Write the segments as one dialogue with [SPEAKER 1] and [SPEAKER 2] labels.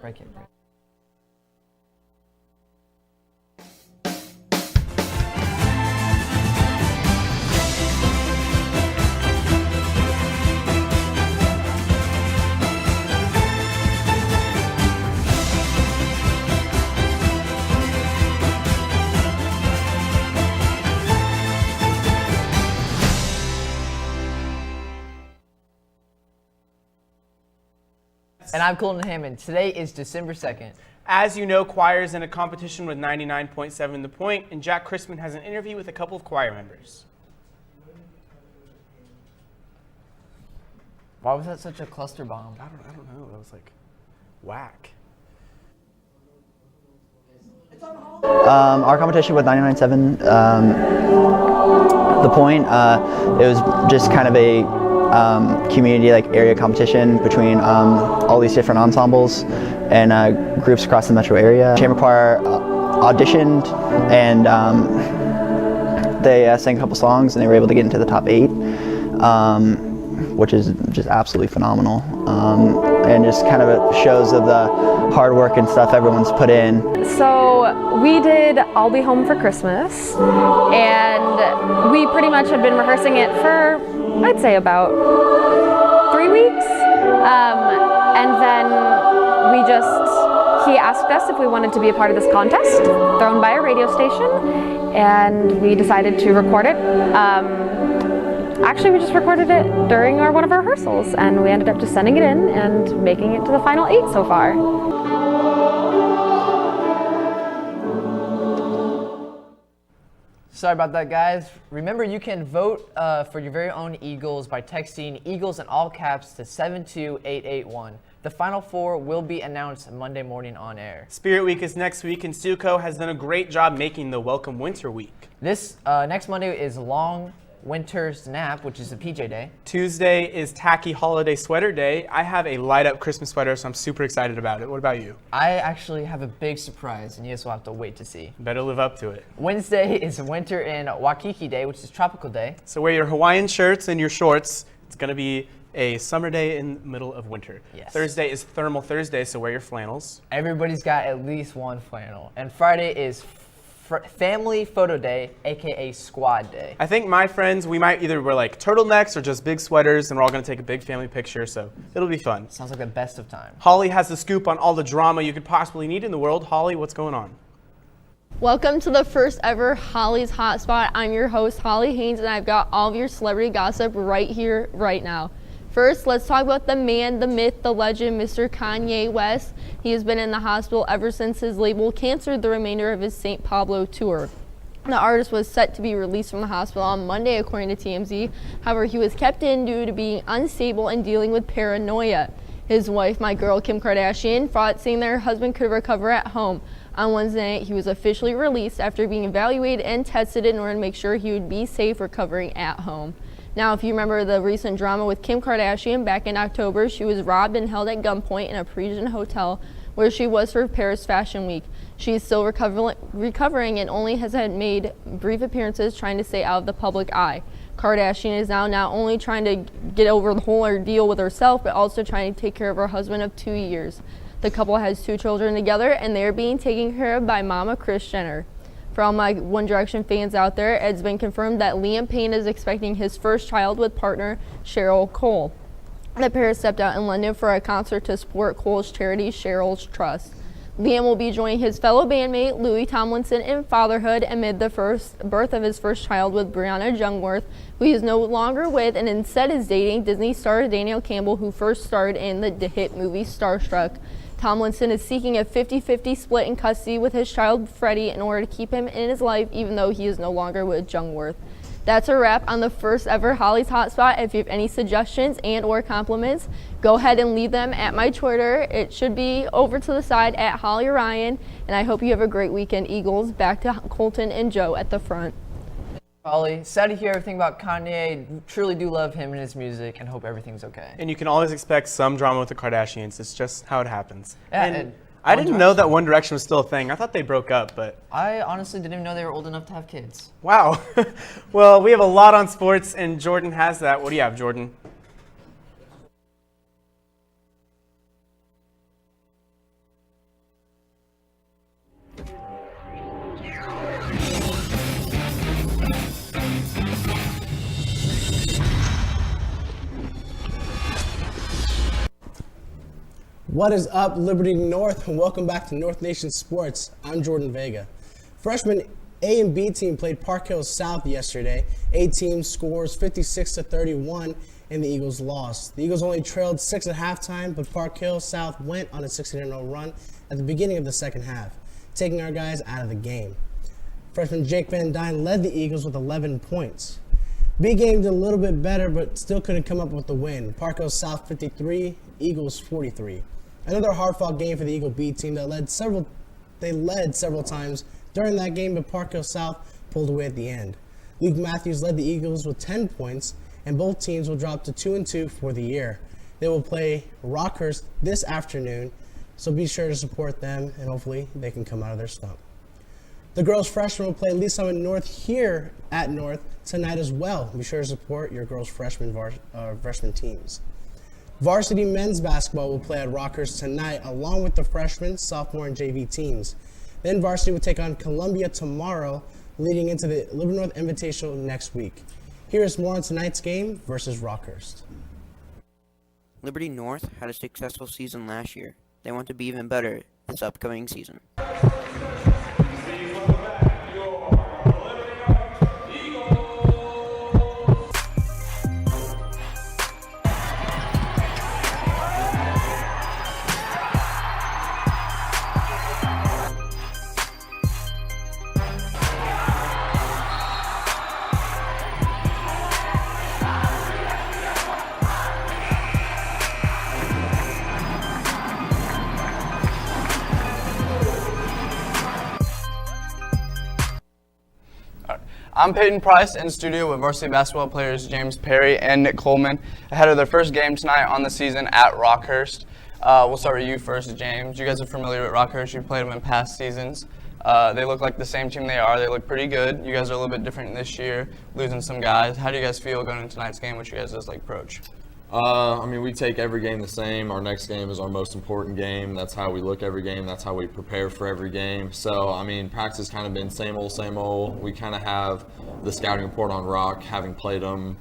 [SPEAKER 1] break it. And I'm Colton Hammond. Today is December 2nd.
[SPEAKER 2] As you know, choir is in a competition with 99.7 The Point, and Jack Christman has an interview with a couple of choir members.
[SPEAKER 1] Why was that such a cluster bomb?
[SPEAKER 2] I don't know. That was like whack.
[SPEAKER 3] Our competition with 99.7 The Point, it was just kind of a community area competition between all these different ensembles and groups across the metro area. Chamber choir auditioned and they sang a couple songs and they were able to get into the top 8, which is just absolutely phenomenal, and just kind of shows of the hard work and stuff everyone's put in.
[SPEAKER 4] So we did I'll Be Home for Christmas, and we pretty much had been rehearsing it for, I'd say, about 3 weeks, and then he asked us if we wanted to be a part of this contest thrown by a radio station, and we decided to record it. Actually, we just recorded it during one of our rehearsals, and we ended up just sending it in and making it to the final 8 so far.
[SPEAKER 1] Sorry about that, guys. Remember, you can vote for your very own Eagles by texting Eagles in all caps to 72881. The final 4 will be announced Monday morning on air.
[SPEAKER 2] Spirit Week is next week, and Suco has done a great job making the Welcome Winter Week.
[SPEAKER 1] This next Monday is Long Winter's Nap, which is a PJ day.
[SPEAKER 2] Tuesday is Tacky Holiday Sweater Day. I have a light-up Christmas sweater, so I'm super excited about it. What about you?
[SPEAKER 1] I actually have a big surprise, and you guys will have to wait to see.
[SPEAKER 2] Better live up to it.
[SPEAKER 1] Wednesday is Winter in Waikiki Day, which is Tropical Day.
[SPEAKER 2] So wear your Hawaiian shirts and your shorts. It's going to be a summer day in the middle of winter.
[SPEAKER 1] Yes.
[SPEAKER 2] Thursday is Thermal Thursday, so wear your flannels.
[SPEAKER 1] Everybody's got at least one flannel. And Friday is Family Photo Day, aka Squad Day.
[SPEAKER 2] I think my friends, we might either wear turtlenecks or just big sweaters, and we're all going to take a big family picture, so it'll be fun.
[SPEAKER 1] Sounds like the best of times.
[SPEAKER 2] Holly has the scoop on all the drama you could possibly need in the world. Holly, what's going on?
[SPEAKER 5] Welcome to the first ever Holly's Hotspot. I'm your host, Holly Haynes, and I've got all of your celebrity gossip right here, right now. First, let's talk about the man, the myth, the legend, Mr. Kanye West. He has been in the hospital ever since his label canceled the remainder of his St. Pablo tour. The artist was set to be released from the hospital on Monday, according to TMZ. However, he was kept in due to being unstable and dealing with paranoia. His wife, my girl Kim Kardashian, fought saying that her husband could recover at home. On Wednesday night, he was officially released after being evaluated and tested in order to make sure he would be safe recovering at home. Now, if you remember the recent drama with Kim Kardashian back in October, she was robbed and held at gunpoint in a Parisian hotel where she was for Paris Fashion Week. She is still recovering and only has had made brief appearances trying to stay out of the public eye. Kardashian is now not only trying to get over the whole ordeal with herself, but also trying to take care of her husband of 2 years. The couple has 2 children together, and they are being taken care of by Mama Kris Jenner. For all my One Direction fans out there, it's been confirmed that Liam Payne is expecting his first child with partner Cheryl Cole. The pair stepped out in London for a concert to support Cole's charity, Cheryl's Trust. Liam will be joining his fellow bandmate Louis Tomlinson in fatherhood amid the birth of his first child with Brianna Jungwirth, who he is no longer with and instead is dating Disney star Daniel Campbell, who first starred in the hit movie Starstruck. Tomlinson is seeking a 50-50 split in custody with his child Freddie in order to keep him in his life, even though he is no longer with Jungwirth. That's a wrap on the first ever Holly's Hotspot. If you have any suggestions and or compliments, go ahead and leave them at my Twitter. It should be over to the side at Holly Ryan, and I hope you have a great weekend, Eagles. Back to Colton and Joe at the front.
[SPEAKER 1] Holly, sad to hear everything about Kanye. Truly do love him and his music and hope everything's okay.
[SPEAKER 2] And you can always expect some drama with the Kardashians. It's just how it happens.
[SPEAKER 1] Yeah,
[SPEAKER 2] and I didn't know that One Direction was still a thing. I thought they broke up, but...
[SPEAKER 1] I honestly didn't even know they were old enough to have kids.
[SPEAKER 2] Wow. Well, we have a lot on sports, and Jordan has that. What do you have, Jordan?
[SPEAKER 6] What is up, Liberty North, and welcome back to North Nation Sports. I'm Jordan Vega. Freshman A and B team played Park Hills South yesterday. A team scores 56-31, and the Eagles lost. The Eagles only trailed 6 at halftime, but Park Hills South went on a 16-0 run at the beginning of the second half, taking our guys out of the game. Freshman Jake Van Dyne led the Eagles with 11 points. B game did a little bit better, but still couldn't come up with the win. Park Hills South 53, Eagles 43. Another hard-fought game for the Eagle B team that led several times during that game, but Park Hills South pulled away at the end. Luke Matthews led the Eagles with 10 points, and both teams will drop to 2-2 for the year. They will play Rockhurst this afternoon, so be sure to support them, and hopefully they can come out of their slump. The girls freshmen will play Lee Summit North here at North tonight as well. Be sure to support your girls freshman teams. Varsity men's basketball will play at Rockhurst tonight along with the freshmen, sophomore, and JV teams. Then varsity will take on Columbia tomorrow, leading into the Liberty North Invitational next week. Here is more on tonight's game versus Rockhurst.
[SPEAKER 7] Liberty North had a successful season last year. They want to be even better this upcoming season.
[SPEAKER 8] I'm Peyton Price in studio with varsity basketball players James Perry and Nick Coleman ahead of their first game tonight on the season at Rockhurst. We'll start with you first, James. You guys are familiar with Rockhurst. You've played them in past seasons. They look like the same team they are. They look pretty good. You guys are a little bit different this year, losing some guys. How do you guys feel going into tonight's game? What's your guys' approach?
[SPEAKER 9] We take every game the same. Our next game is our most important game. That's how we look every game. That's how we prepare for every game. So, practice has kind of been same old. We kind of have the scouting report on Rock, having played them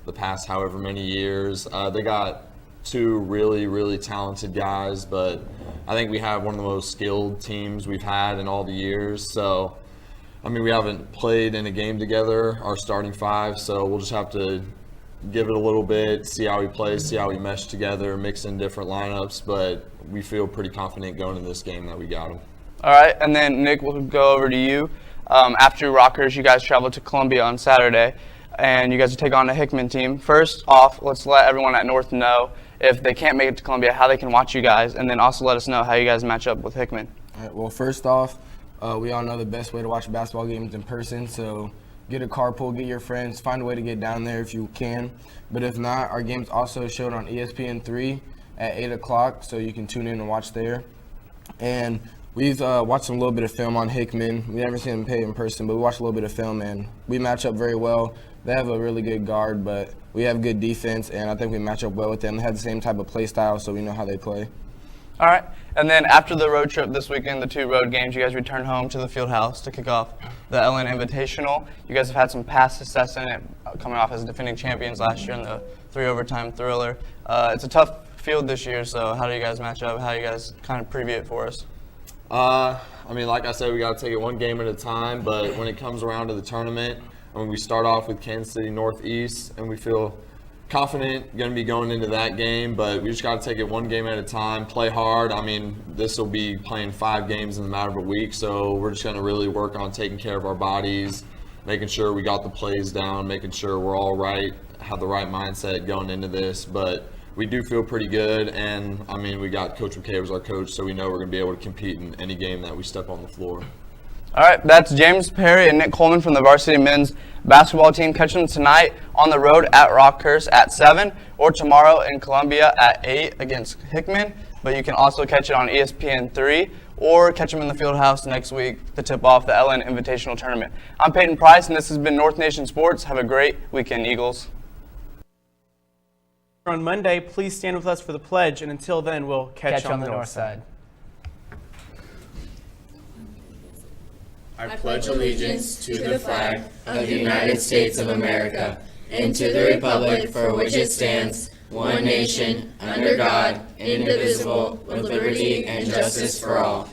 [SPEAKER 9] the past however many years. They got two really, really talented guys, but I think we have one of the most skilled teams we've had in all the years. So, we haven't played in a game together, our starting five, so we'll just have to give it a little bit, see how we play, see how we mesh together, mix in different lineups, but we feel pretty confident going into this game that we got them.
[SPEAKER 8] All right, and then Nick, we'll go over to you. After Rockers, you guys travel to Columbia on Saturday, and you guys will take on the Hickman team. First off, let's let everyone at North know if they can't make it to Columbia, how they can watch you guys, and then also let us know how you guys match up with Hickman.
[SPEAKER 10] All right, well, first off, we all know the best way to watch basketball games in person, so get a carpool, get your friends, find a way to get down there if you can. But if not, our game's also showed on ESPN3 at 8 o'clock, so you can tune in and watch there. And we've watched a little bit of film on Hickman. We never seen them play in person, but we watched a little bit of film, and we match up very well. They have a really good guard, but we have good defense, and I think we match up well with them. They have the same type of play style, so we know how they play.
[SPEAKER 8] All right, and then after the road trip this weekend, the 2 road games, you guys return home to the field house to kick off the LN Invitational. You guys have had some past success in it, coming off as defending champions last year in the 3-overtime thriller. It's a tough field this year, so how do you guys match up? How do you guys kind of preview it for us?
[SPEAKER 9] Like I said, we got to take it one game at a time, but when it comes around to the tournament, we start off with Kansas City Northeast, and we feel confident going to be going into that game, but we just got to take it one game at a time, play hard. This will be playing 5 games in the matter of a week, so we're just going to really work on taking care of our bodies, making sure we got the plays down, making sure we're all right, have the right mindset going into this. But we do feel pretty good, and we got Coach McCabe as our coach, so we know we're going to be able to compete in any game that we step on the floor.
[SPEAKER 8] All right, that's James Perry and Nick Coleman from the varsity men's basketball team. Catch them tonight on the road at Rockhurst at 7 or tomorrow in Columbia at 8 against Hickman. But you can also catch it on ESPN3 or catch them in the field house next week to tip off the LN Invitational Tournament. I'm Peyton Price, and this has been North Nation Sports. Have a great weekend, Eagles.
[SPEAKER 2] On Monday, please stand with us for the pledge, and until then, we'll catch you on the north side.
[SPEAKER 11] I pledge allegiance to the flag of the United States of America and to the republic for which it stands, one nation, under God, indivisible, with liberty and justice for all.